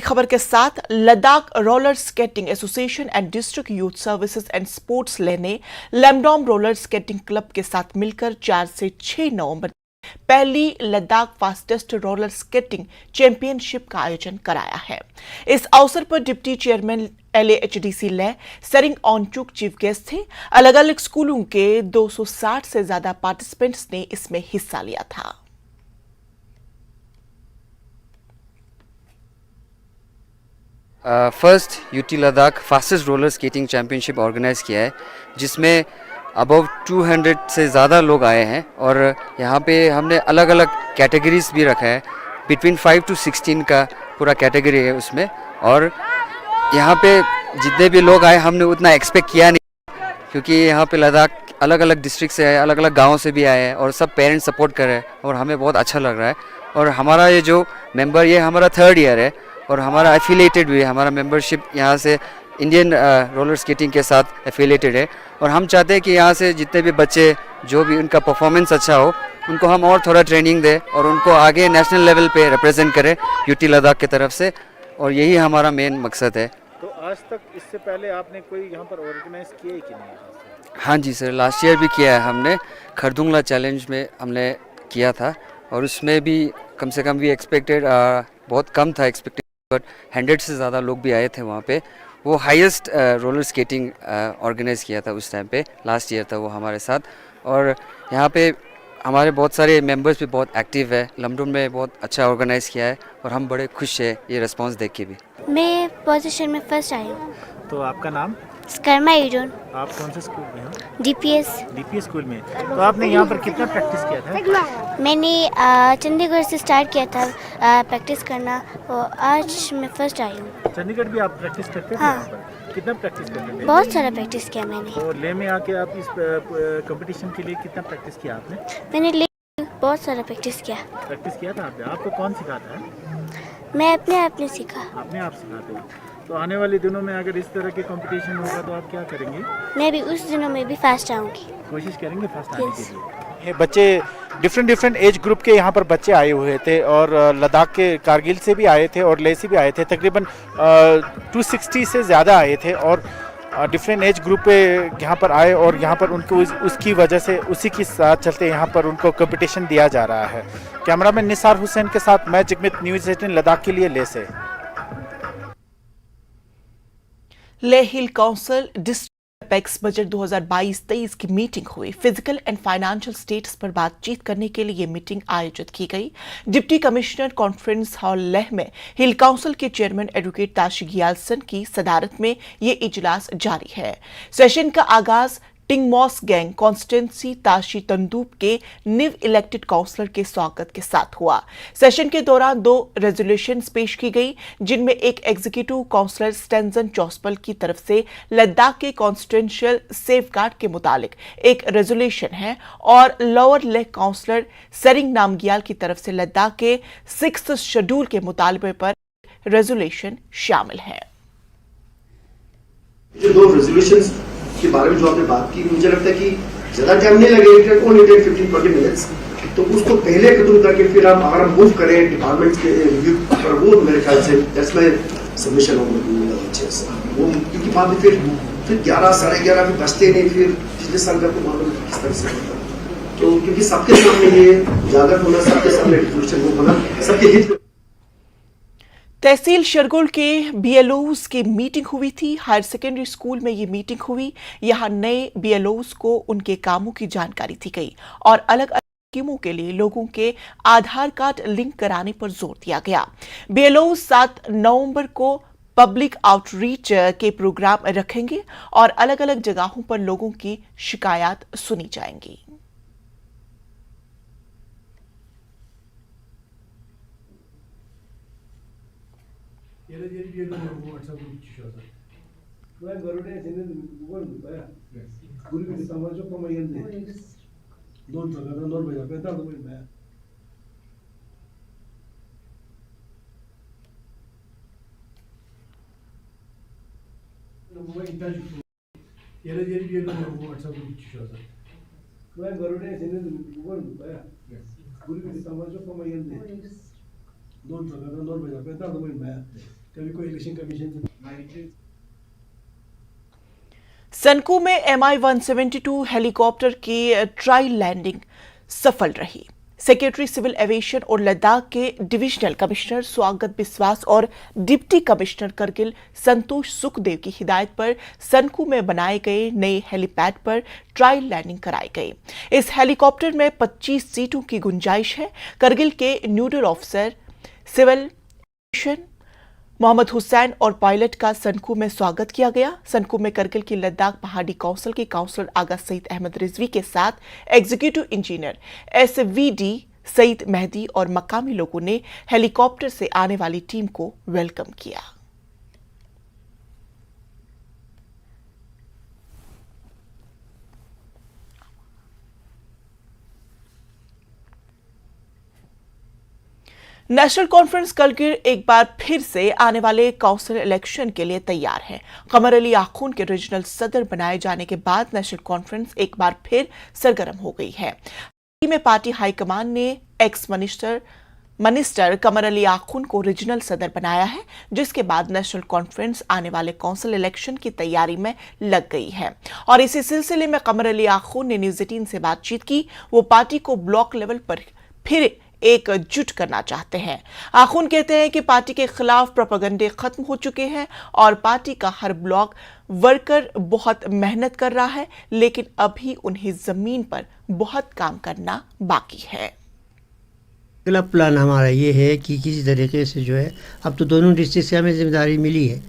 खबर के साथ Ladakh roller skating association and district youth services and sports ले ने लैमडोम रोलर स्केटिंग क्लब के साथ मिलकर 4 से 6 नवंबर पहली Ladakh fastest roller skating championship का आयोजन कराया है। इस अवसर पर डिप्टी चेयरमैन LAHDC ले सरिंग ऑनचुक चीफ गेस्ट थे। अलग अलग स्कूलों के 260 से ज्यादा पार्टिसिपेंट्स ने इसमें हिस्सा लिया था। First UT Ladakh fastest roller skating championship organise किया है, जिसमें अबव 200 से ज़्यादा लोग आए हैं और यहाँ पे हमने अलग अलग कैटेगरीज भी रखा है। बिटवीन 5 to 16 का पूरा कैटेगरी है उसमें। और यहाँ पे जितने भी लोग आए हमने उतना एक्सपेक्ट किया नहीं, क्योंकि यहाँ पे लद्दाख अलग अलग डिस्ट्रिक्ट से आए, अलग अलग गाँव से भी आए हैं और सब पेरेंट्स सपोर्ट कर रहे हैं और हमें बहुत अच्छा लग रहा है। और हमारा ये जो मेंबर, ये हमारा 3rd ईयर है और हमारा एफिलेटेड भी है। हमारा मेंबरशिप यहाँ से इंडियन रोलर स्केटिंग के साथ एफिलेटेड है और हम चाहते हैं कि यहाँ से जितने भी बच्चे जो भी उनका परफॉर्मेंस अच्छा हो, उनको हम और थोड़ा ट्रेनिंग दें और उनको आगे नेशनल लेवल पे रिप्रेजेंट करें यूटी लद्दाख की तरफ से। और यही हमारा मेन मकसद है। तो आज तक इससे पहले आपने कोई यहाँ पर ऑर्गेनाइज किया है कि नहीं? हाँ जी सर, लास्ट ईयर भी किया है हमने। खरदुंगला चैलेंज में हमने किया था और उसमें भी कम से कम भी एक्सपेक्टेड बहुत कम था एक्सपेक्टेड, बट 100 से ज़्यादा लोग भी आए थे वहाँ पे। वो हाईएस्ट रोलर स्केटिंग ऑर्गेनाइज किया था उस टाइम पे, लास्ट ईयर था वो हमारे साथ। और यहाँ पे हमारे बहुत सारे मेंबर्स भी बहुत एक्टिव है। लमडुन में बहुत अच्छा ऑर्गेनाइज किया है और हम बड़े खुश हैं ये रिस्पांस देख के भी। मैं पोजीशन में फर्स्ट आई हूँ। तो आपका नाम? स्कर्मा ईडोन। आप कौन से स्कूल में हो? DPS स्कूल में। तो आपने यहाँ पर कितना प्रैक्टिस किया था? मैंने चंडीगढ़ से स्टार्ट किया था प्रैक्टिस करना और आज मैं फर्स्ट आई हूँ। चंडीगढ़ भी आप प्रैक्टिस करते थे? हाँ। यहाँ पर कितना प्रैक्टिस करते थे? बहुत सारा प्रैक्टिस किया मैंने। और ले में आके आप इस कंपटीशन के लिए कितना प्रैक्टिस किया आपने? मैंने बहुत सारा प्रैक्टिस किया। प्रैक्टिस किया था आपने? आपको कौन सिखाता है? मैं अपने आप ने सीखा। अपने आप सिखाते हो? तो आने वाले दिनों में अगर इस तरह के कंपटीशन होगा तो आप क्या करेंगे? मैं भी उस दिनों में भी फास्ट आऊँगी। कोशिश करेंगे फर्स्ट आने Yes. के लिए। ये बच्चे डिफरेंट एज ग्रुप के यहाँ पर बच्चे आए हुए थे और लद्दाख के कारगिल से भी आए थे और लेह से भी आए थे। तकरीबन 260 से ज़्यादा आए थे और डिफरेंट एज ग्रुप पे यहाँ पर आए और यहाँ पर उनको उसकी वजह से उसी के साथ चलते यहाँ पर उनको कंपटीशन दिया जा रहा है। कैमरामैन निसार हुसैन के साथ मैं जिगमित, न्यूज़ 18 लद्दाख के लिए लेह से। लेह हिल काउंसिल डिस्ट्रिक्ट एपेक्स बजट 2022-23 की मीटिंग हुई। फिजिकल एंड फाइनेंशियल स्टेटस पर बातचीत करने के लिए ये मीटिंग आयोजित की गई। Deputy commissioner conference hall Leh में हिल काउंसिल के चेयरमैन एडवोकेट ताशी गियालसन की सदारत में ये इजलास जारी है। सेशन का आगाज टिंगमॉस गैंग कॉन्स्टिट्यूंसी ताशी तंदूप के निव इलेक्टेड काउंसलर के स्वागत के साथ हुआ। सेशन के दौरान 2 रेजोल्यूशंस पेश की गई, जिनमें एक एग्जीक्यूटिव काउंसलर स्टेंजन चौसपल की तरफ से लद्दाख के कॉन्स्टिट्यूंशियल सेफगार्ड के मुतालिक एक रेजोल्यूशन है और लोअर लेह काउंसलर सरिंग नामग्याल की तरफ से लद्दाख के 6th शेड्यूल के मुतालबे पर रेजोल्यूशन शामिल है। जो 2 रेजोल्यूशंस के बारे में जो आपने बात की, मुझे लगता है कि ज्यादा टाइम नहीं लगेगा, ओनली 15-20 मिनट्स। तो उसको पहले खत्म करके फिर हम अगर हम मूव करें डिपार्टमेंट के रिव्यू पर, वो मेरे ख्याल से दैट्स माय सबमिशन होगा अच्छे से। वो क्योंकि वहाँ पे फिर 11 साढ़े 11 भी बचते नहीं, फिर पिछले साल का तो मालूम किस तरह से होता। तो क्योंकि सबके सामने ये उजागर होना, सबके सामने डिस्कशन होना, सबके हित। तहसील शरगुल के BLOs की मीटिंग हुई थी। हायर सेकेंडरी स्कूल में ये मीटिंग हुई। यहां नए BLOs को उनके कामों की जानकारी दी गई और अलग अलग स्कीमों के लिए लोगों के आधार कार्ड लिंक कराने पर जोर दिया गया। BLOs 7 नवंबर को पब्लिक आउटरीच के प्रोग्राम रखेंगे और अलग अलग जगहों पर लोगों की शिकायत सुनी जाएंगी। Ele diye bir WhatsApp düşüyordu. Ben görüne senin bu baya. Bunu bir tamam çok ama yendi. Don çakadan don baya. Ben de bunu baya. Bu ihtiyaç Ele diye bir WhatsApp düşüyordu. Ben görüne senin bu baya. Bunu bir tamam çok ama yendi. Don çakadan don baya. Ben de bunu baya. कभी कोई election commission से सनकू में MI-172 helicopter की trial landing सफल रही। Secretary civil aviation और लद्दाख के divisional commissioner स्वागत बिस्वास और डिप्टी कमिश्नर करगिल संतोष सुखदेव की हिदायत पर सनकू में बनाए गए नए हेलीपैड पर ट्रायल लैंडिंग कराई गई। इस हेलीकॉप्टर में 25 सीटों की गुंजाइश है। करगिल के nodal officer civil aviation Mohammad Hussain और पायलट का सनकू में स्वागत किया गया। सनकू में करगिल की लद्दाख पहाड़ी काउंसिल के काउंसलर आगा सईद अहमद रिजवी के साथ executive engineer SVD Saeed Mehdi और मकामी लोगों ने हेलीकॉप्टर से आने वाली टीम को वेलकम किया। नेशनल कॉन्फ्रेंस करगिल एक बार फिर से आने वाले काउंसिल इलेक्शन के लिए तैयार है। कमर अली आखून के रीजनल सदर बनाए जाने के बाद नेशनल कॉन्फ्रेंस एक बार फिर सरगर्म हो गई है। में पार्टी हाईकमान ने एक्स मिनिस्टर कमर अली आखून को रीजनल सदर बनाया है, जिसके बाद नेशनल कॉन्फ्रेंस आने वाले काउंसिल इलेक्शन की तैयारी में लग गई है। और इसी सिलसिले में कमर अली आखून ने न्यूज 18 से बातचीत की। वो पार्टी को ब्लॉक लेवल पर फिर एकजुट करना चाहते हैं। आखून कहते हैं कि पार्टी के खिलाफ प्रोपेगेंडे खत्म हो चुके हैं और पार्टी का हर ब्लॉक वर्कर बहुत मेहनत कर रहा है, लेकिन अभी उन्हें जमीन पर बहुत काम करना बाकी है। अगला प्लान हमारा ये है कि किसी तरीके से जो है, अब तो दोनों डिस्ट्रिक्ट से हमें जिम्मेदारी मिली है,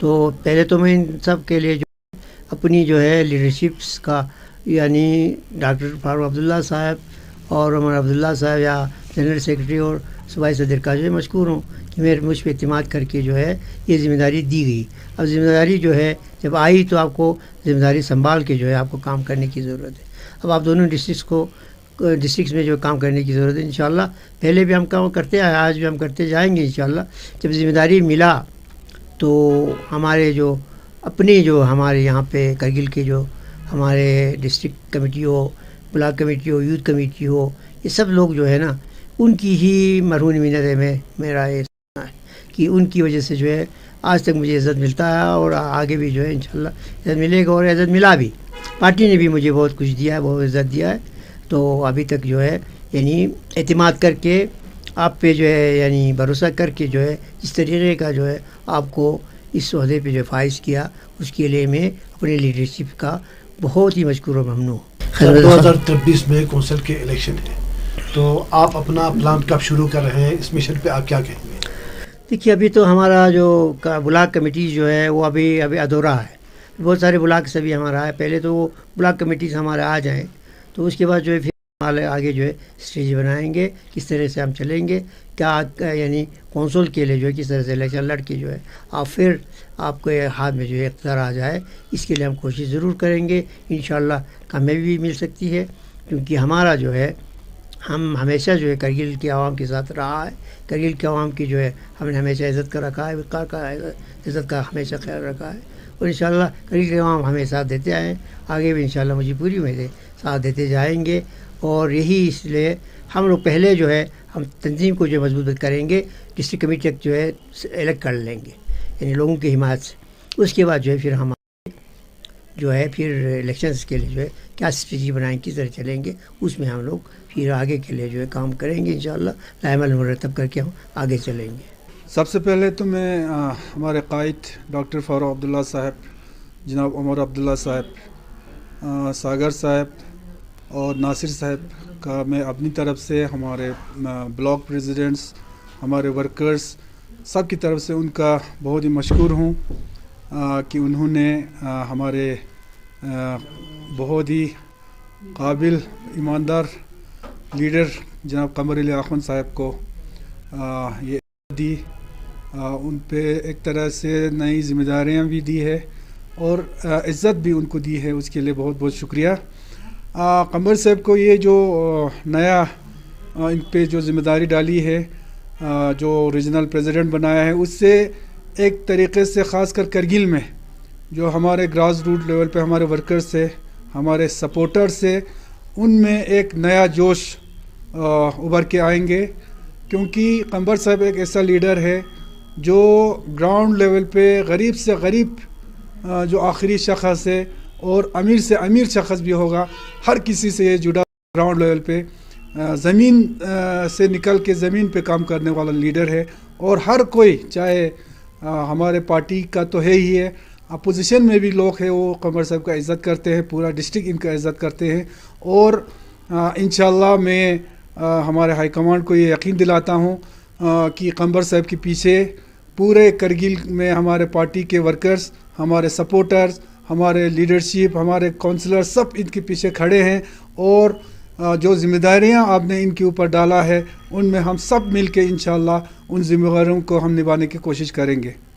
तो पहले तो मैं इन सब के लिए जो अपनी जो है लीडरशिप्स का, यानी डॉक्टर फारूक अब्दुल्ला साहब और उमर अब्दुल्ला साहब या जनरल सेक्रेटरी और सूबाई सदर का जो है मशकूर हूँ कि मेरे मुझ पर एतमाद करके जो है ये ज़िम्मेदारी दी गई। अब ज़िम्मेदारी जो है जब आई तो आपको ज़िम्मेदारी संभाल के जो है आपको काम करने की ज़रूरत है। अब आप दोनों डिस्ट्रिक्ट में जो काम करने की ज़रूरत है, इंशाल्लाह पहले भी हम काम करते आए, आज भी हम करते जाएंगे इंशाल्लाह। जब ज़िम्मेदारी मिला तो हमारे जो अपने जो हमारे यहाँ पे करगिल के जो हमारे डिस्ट्रिक्ट कमेटी हो, ब्लॉक कमेटी हो, यूथ कमेटी हो, ये सब लोग जो है ना, उनकी ही मरहून मिन्नत है। मेरा ये है कि उनकी वजह से जो है आज तक मुझे इज़्ज़त मिलता है और आगे भी जो है इंशाल्लाह इज़्ज़त मिलेगा। और इज़्ज़त मिला भी, पार्टी ने भी मुझे बहुत कुछ दिया है, बहुत इज़्ज़त दिया है। तो अभी तक जो है यानी एतमाद करके आप पे जो है, यानी भरोसा करके जो है इस तरीके का जो है आपको इस ओहदे पे जो फाइज किया, उसके लिए मैं अपनी लीडरशिप का बहुत ही मशकूर और ममनू। 2023 में कौंसिल के इलेक्शन है, तो आप अपना प्लान कब शुरू कर रहे हैं? इस मिशन पे आप क्या कहेंगे? देखिए, अभी तो हमारा जो ब्लॉक कमेटी जो है वो अभी अधूरा है। बहुत सारे ब्लॉक से भी हमारा है। पहले तो वो ब्लॉक कमेटी से हमारे आ जाएँ, तो उसके बाद जो है फिर आगे जो है स्ट्रेटजी बनाएंगे, किस तरह से हम चलेंगे, क्या यानी कौंसिल के लिए जो है किस तरह से इलेक्शन लड़ के जो है आप फिर आपके हाथ में जो है इख्तियार आ जाए, इसके लिए हम कोशिश ज़रूर करेंगे। इंशाल्लाह कामयाबी भी मिल सकती है, क्योंकि हमारा जो है हम हमेशा जो है करगिल की आवाम के साथ रहा है। करगिल की आवाम की जो है हमने हमेशा इज़्ज़त का रखा है, विकार का इज़्ज़त का हमेशा ख्याल रखा है, और इंशाल्लाह करगिल की आवाम हमें साथ देते आए हैं, आगे भी इंशाल्लाह मुझे पूरी उम्मीद है साथ देते जाएंगे। और यही इसलिए हम लोग पहले जो है हम तंजीम को जो मजबूत करेंगे, डिस्ट्रिक्ट कमेटी तक जो है इलेक्ट कर लेंगे, यानी लोगों की हिमायत से। उसके बाद जो है फिर हम जो है फिर इलेक्शंस के लिए जो है क्या स्ट्रेटजी बनाएंगे, किस तरह चलेंगे, उसमें हम लोग फिर आगे के लिए जो है काम करेंगे। इंशाल्लाह लाइमल मुरतब करके हम आगे चलेंगे। सबसे पहले तो मैं हमारे कायद डॉक्टर फारूक अब्दुल्ला साहब, जनाब उमर अब्दुल्ला साहब, सागर साहब और नासिर साहब का मैं अपनी तरफ से, हमारे ब्लॉक प्रेसिडेंट्स, हमारे वर्कर्स सब की तरफ से उनका बहुत ही मशकूर हूँ कि उन्होंने हमारे बहुत ही काबिल ईमानदार लीडर जनाब कमर अली आखून साहब को ये दी, उन पे एक तरह से नई जिम्मेदारियाँ भी दी है और इज़्ज़त भी उनको दी है, उसके लिए बहुत बहुत शुक्रिया। कमर साहब को ये जो नया इन पे जो ज़िम्मेदारी डाली है, जो रीजनल प्रेसिडेंट बनाया है, उससे एक तरीक़े से ख़ास कर करगिल में जो हमारे ग्रास रूट लेवल पे हमारे वर्कर्स से, हमारे सपोर्टर्स से, उनमें एक नया जोश उभर के आएंगे, क्योंकि कमर साहब एक ऐसा लीडर है जो ग्राउंड लेवल पे गरीब से गरीब जो आखिरी शख्स है और अमीर से अमीर शख्स भी होगा, हर किसी से ये जुड़ा ग्राउंड लेवल पे ज़मीन से निकल के ज़मीन पे काम करने वाला लीडर है। और हर कोई, चाहे हमारे पार्टी का तो है ही है, अपोजिशन में भी लोग हैं, वो कमर साहब का इज़्ज़त करते हैं, पूरा डिस्ट्रिक्ट इनका इज़्ज़त करते हैं। और इंशाल्लाह मैं हमारे हाई कमांड को ये यकीन दिलाता हूँ कि कमर साहब के पीछे पूरे करगिल में हमारे पार्टी के वर्कर्स, हमारे सपोर्टर्स, हमारे लीडरशिप, हमारे काउंसलर सब इनके पीछे खड़े हैं। और जो जिम्मेदारियां आपने इनके ऊपर डाला है, उनमें हम सब मिल के इंशाल्लाह उन जिम्मेदारियों को हम निभाने की कोशिश करेंगे।